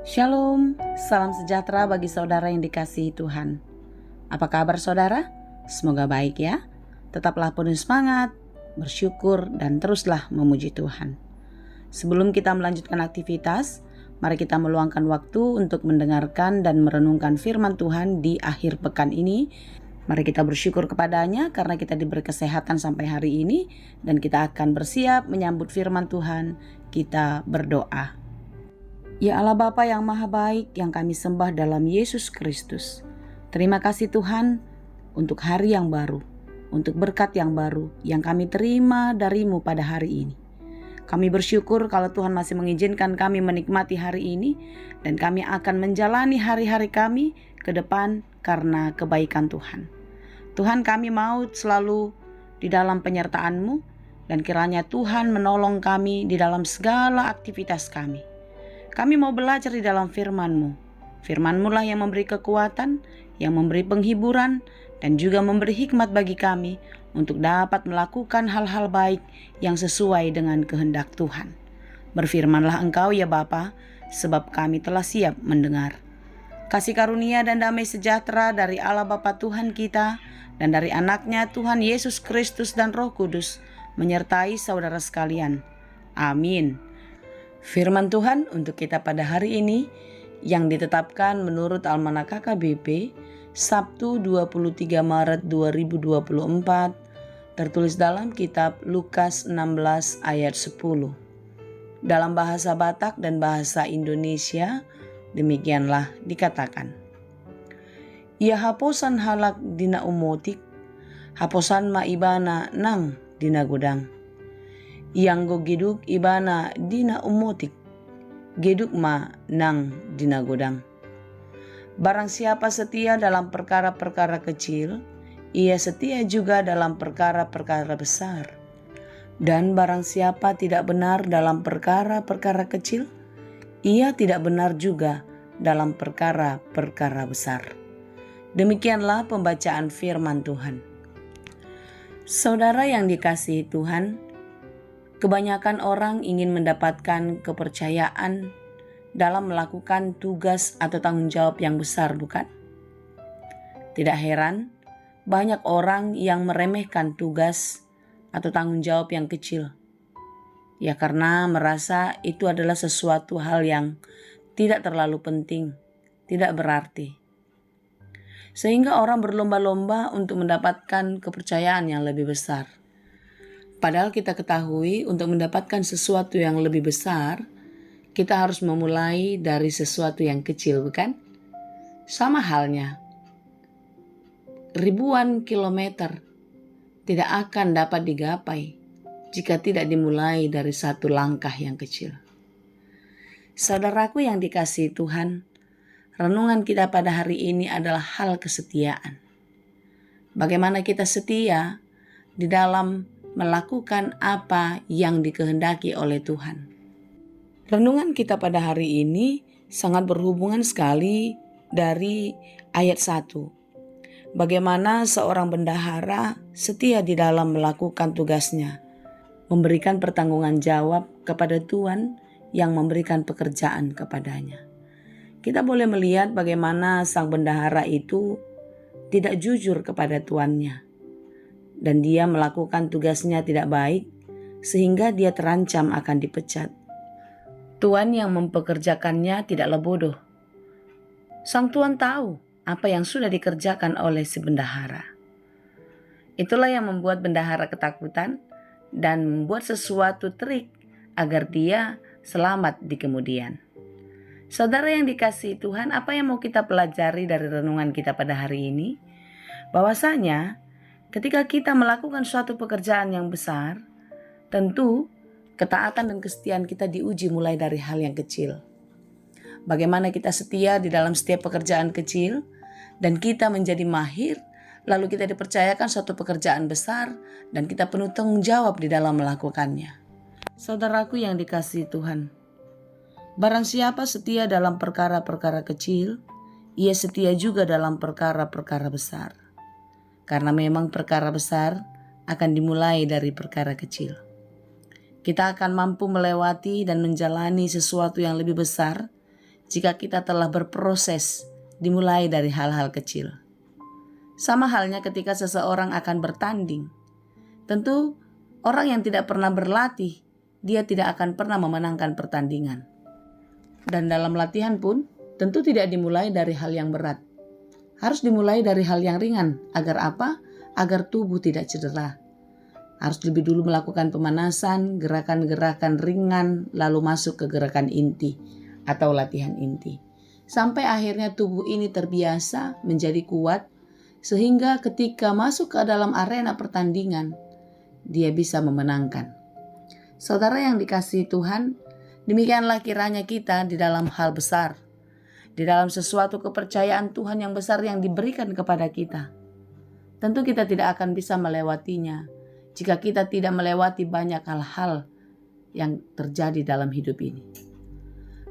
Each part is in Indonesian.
Shalom, salam sejahtera bagi saudara yang dikasihi Tuhan. Apa kabar saudara? Semoga baik ya. Tetaplah penuh semangat, bersyukur, dan teruslah memuji Tuhan. Sebelum kita melanjutkan aktivitas, mari kita meluangkan waktu untuk mendengarkan dan merenungkan firman Tuhan di akhir pekan ini. Mari kita bersyukur kepadanya karena kita diberi kesehatan sampai hari ini, dan kita akan bersiap menyambut firman Tuhan. Kita berdoa. Ya Allah Bapa yang maha baik yang kami sembah dalam Yesus Kristus. Terima kasih Tuhan untuk hari yang baru, untuk berkat yang baru yang kami terima dari-Mu pada hari ini. Kami bersyukur kalau Tuhan masih mengizinkan kami menikmati hari ini, dan kami akan menjalani hari-hari kami ke depan karena kebaikan Tuhan. Tuhan, kami mau selalu di dalam penyertaan-Mu, dan kiranya Tuhan menolong kami di dalam segala aktivitas kami. Kami mau belajar di dalam firman-Mu. Firman-Mu lah yang memberi kekuatan, yang memberi penghiburan, dan juga memberi hikmat bagi kami untuk dapat melakukan hal-hal baik yang sesuai dengan kehendak Tuhan. Berfirmanlah Engkau ya Bapa, sebab kami telah siap mendengar. Kasih karunia dan damai sejahtera dari Allah Bapa Tuhan kita dan dari anaknya Tuhan Yesus Kristus dan Roh Kudus menyertai saudara sekalian. Amin. Firman Tuhan untuk kita pada hari ini yang ditetapkan menurut Almanak KKBP Sabtu 23 Maret 2024 tertulis dalam kitab Lukas 16 ayat 10. Dalam bahasa Batak dan bahasa Indonesia demikianlah dikatakan. Ia haposan halak dina umotik, haposan ma ibana nang dina godang. Yang go geduk ibana dina umotik, geduk ma nang dina godang. Barang siapa setia dalam perkara-perkara kecil, ia setia juga dalam perkara-perkara besar. Dan barang siapa tidak benar dalam perkara-perkara kecil, ia tidak benar juga dalam perkara-perkara besar. Demikianlah pembacaan firman Tuhan. Saudara yang dikasihi Tuhan, kebanyakan orang ingin mendapatkan kepercayaan dalam melakukan tugas atau tanggung jawab yang besar, bukan? Tidak heran, banyak orang yang meremehkan tugas atau tanggung jawab yang kecil. Ya karena merasa itu adalah sesuatu hal yang tidak terlalu penting, tidak berarti. Sehingga orang berlomba-lomba untuk mendapatkan kepercayaan yang lebih besar. Padahal kita ketahui untuk mendapatkan sesuatu yang lebih besar, kita harus memulai dari sesuatu yang kecil, bukan? Sama halnya, ribuan kilometer tidak akan dapat digapai jika tidak dimulai dari satu langkah yang kecil. Saudaraku yang dikasihi Tuhan, renungan kita pada hari ini adalah hal kesetiaan. Bagaimana kita setia di dalam melakukan apa yang dikehendaki oleh Tuhan. Renungan kita pada hari ini sangat berhubungan sekali dari ayat 1. Bagaimana seorang bendahara setia di dalam melakukan tugasnya, memberikan pertanggungan jawab kepada Tuhan yang memberikan pekerjaan kepadanya. Kita boleh melihat bagaimana sang bendahara itu tidak jujur kepada tuannya. Dan dia melakukan tugasnya tidak baik sehingga dia terancam akan dipecat. Tuan yang mempekerjakannya tidaklah bodoh. Sang tuan tahu apa yang sudah dikerjakan oleh si bendahara. Itulah yang membuat bendahara ketakutan dan membuat sesuatu trik agar dia selamat di kemudian. Saudara yang dikasihi Tuhan, apa yang mau kita pelajari dari renungan kita pada hari ini? Bahwasanya ketika kita melakukan suatu pekerjaan yang besar, tentu ketaatan dan kesetiaan kita diuji mulai dari hal yang kecil. Bagaimana kita setia di dalam setiap pekerjaan kecil, dan kita menjadi mahir, lalu kita dipercayakan suatu pekerjaan besar, dan kita penuh tanggung jawab di dalam melakukannya. Saudaraku yang dikasihi Tuhan, barang siapa setia dalam perkara-perkara kecil, ia setia juga dalam perkara-perkara besar. Karena memang perkara besar akan dimulai dari perkara kecil. Kita akan mampu melewati dan menjalani sesuatu yang lebih besar jika kita telah berproses dimulai dari hal-hal kecil. Sama halnya ketika seseorang akan bertanding. Tentu orang yang tidak pernah berlatih, dia tidak akan pernah memenangkan pertandingan. Dan dalam latihan pun tentu tidak dimulai dari hal yang berat. Harus dimulai dari hal yang ringan. Agar apa? Agar tubuh tidak cedera. Harus lebih dulu melakukan pemanasan, gerakan-gerakan ringan, lalu masuk ke gerakan inti atau latihan inti. Sampai akhirnya tubuh ini terbiasa menjadi kuat, sehingga ketika masuk ke dalam arena pertandingan, dia bisa memenangkan. Saudara yang dikasihi Tuhan, demikianlah kiranya kita di dalam hal besar, di dalam sesuatu kepercayaan Tuhan yang besar yang diberikan kepada kita. Tentu kita tidak akan bisa melewatinya jika kita tidak melewati banyak hal-hal yang terjadi dalam hidup ini.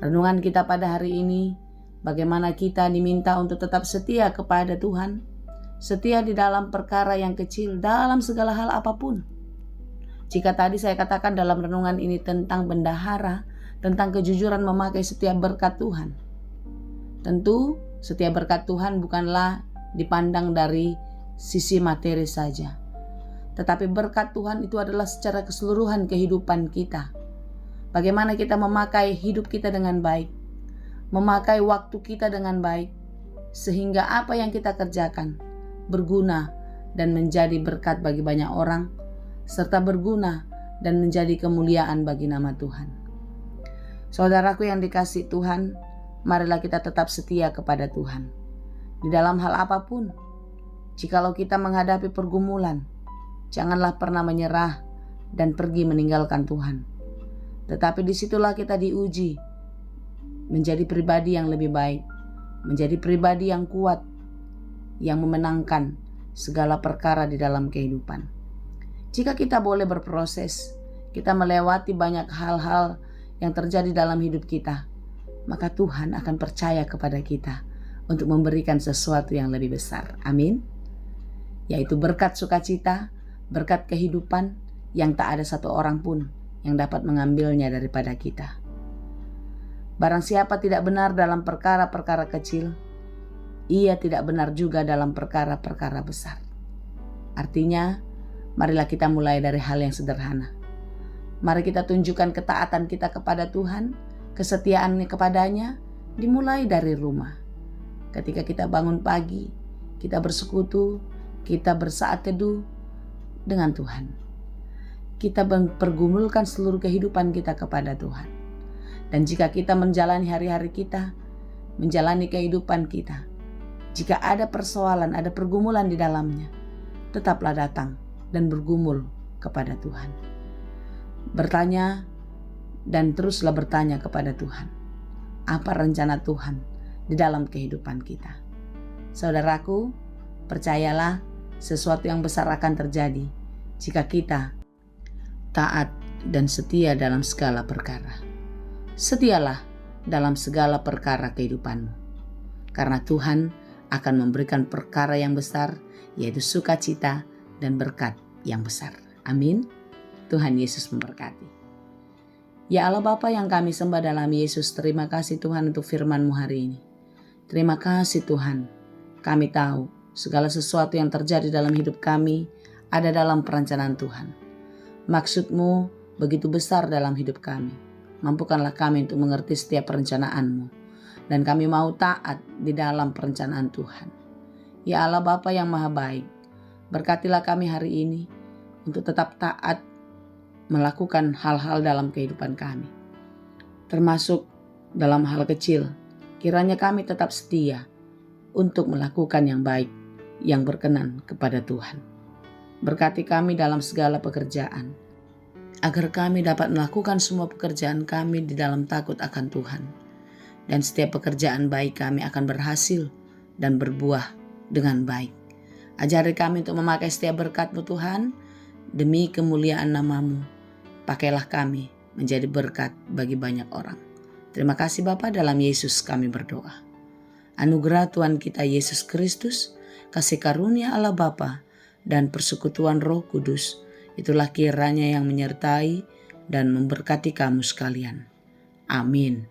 Renungan kita pada hari ini, bagaimana kita diminta untuk tetap setia kepada Tuhan, setia di dalam perkara yang kecil, dalam segala hal apapun. Jika tadi saya katakan dalam renungan ini tentang bendahara, tentang kejujuran memakai setiap berkat Tuhan. Tentu setiap berkat Tuhan bukanlah dipandang dari sisi materi saja. Tetapi berkat Tuhan itu adalah secara keseluruhan kehidupan kita. Bagaimana kita memakai hidup kita dengan baik, memakai waktu kita dengan baik, sehingga apa yang kita kerjakan berguna dan menjadi berkat bagi banyak orang, serta berguna dan menjadi kemuliaan bagi nama Tuhan. Saudaraku yang dikasihi Tuhan, marilah kita tetap setia kepada Tuhan. Di dalam hal apapun, jikalau kita menghadapi pergumulan, janganlah pernah menyerah dan pergi meninggalkan Tuhan. Tetapi disitulah kita diuji, menjadi pribadi yang lebih baik, menjadi pribadi yang kuat, yang memenangkan segala perkara di dalam kehidupan. Jika kita boleh berproses, kita melewati banyak hal-hal yang terjadi dalam hidup kita, maka Tuhan akan percaya kepada kita untuk memberikan sesuatu yang lebih besar. Amin. Yaitu berkat sukacita, berkat kehidupan yang tak ada satu orang pun yang dapat mengambilnya daripada kita. Barang siapa tidak benar dalam perkara-perkara kecil, ia tidak benar juga dalam perkara-perkara besar. Artinya, marilah kita mulai dari hal yang sederhana. Mari kita tunjukkan ketaatan kita kepada Tuhan, kesetiaan kepadanya, dimulai dari rumah. Ketika kita bangun pagi, kita bersekutu, kita bersaat teduh dengan Tuhan. Kita pergumulkan seluruh kehidupan kita kepada Tuhan. Dan jika kita menjalani hari-hari kita, menjalani kehidupan kita, jika ada persoalan, ada pergumulan di dalamnya, tetaplah datang dan bergumul kepada Tuhan. Bertanya dan teruslah bertanya kepada Tuhan. Apa rencana Tuhan di dalam kehidupan kita? Saudaraku, percayalah sesuatu yang besar akan terjadi jika kita taat dan setia dalam segala perkara. Setialah dalam segala perkara kehidupanmu, karena Tuhan akan memberikan perkara yang besar, yaitu sukacita dan berkat yang besar. Amin. Tuhan Yesus memberkati. Ya Allah Bapa yang kami sembah dalam Yesus, terima kasih Tuhan untuk firman-Mu hari ini. Terima kasih Tuhan, kami tahu segala sesuatu yang terjadi dalam hidup kami ada dalam perencanaan Tuhan. Maksud-Mu begitu besar dalam hidup kami. Mampukanlah kami untuk mengerti setiap perencanaan-Mu, dan kami mau taat di dalam perencanaan Tuhan. Ya Allah Bapa yang Maha Baik, berkatilah kami hari ini untuk tetap taat melakukan hal-hal dalam kehidupan kami, termasuk dalam hal kecil. Kiranya kami tetap setia untuk melakukan yang baik, yang berkenan kepada Tuhan. Berkati kami dalam segala pekerjaan, agar kami dapat melakukan semua pekerjaan kami di dalam takut akan Tuhan. Dan setiap pekerjaan baik kami akan berhasil dan berbuah dengan baik. Ajari kami untuk memakai setiap berkat-Mu Tuhan, demi kemuliaan nama-Mu. Pakailah kami menjadi berkat bagi banyak orang. Terima kasih Bapa, dalam Yesus kami berdoa. Anugerah Tuhan kita Yesus Kristus, kasih karunia Allah Bapa, dan persekutuan Roh Kudus, itulah kiranya yang menyertai dan memberkati kamu sekalian. Amin.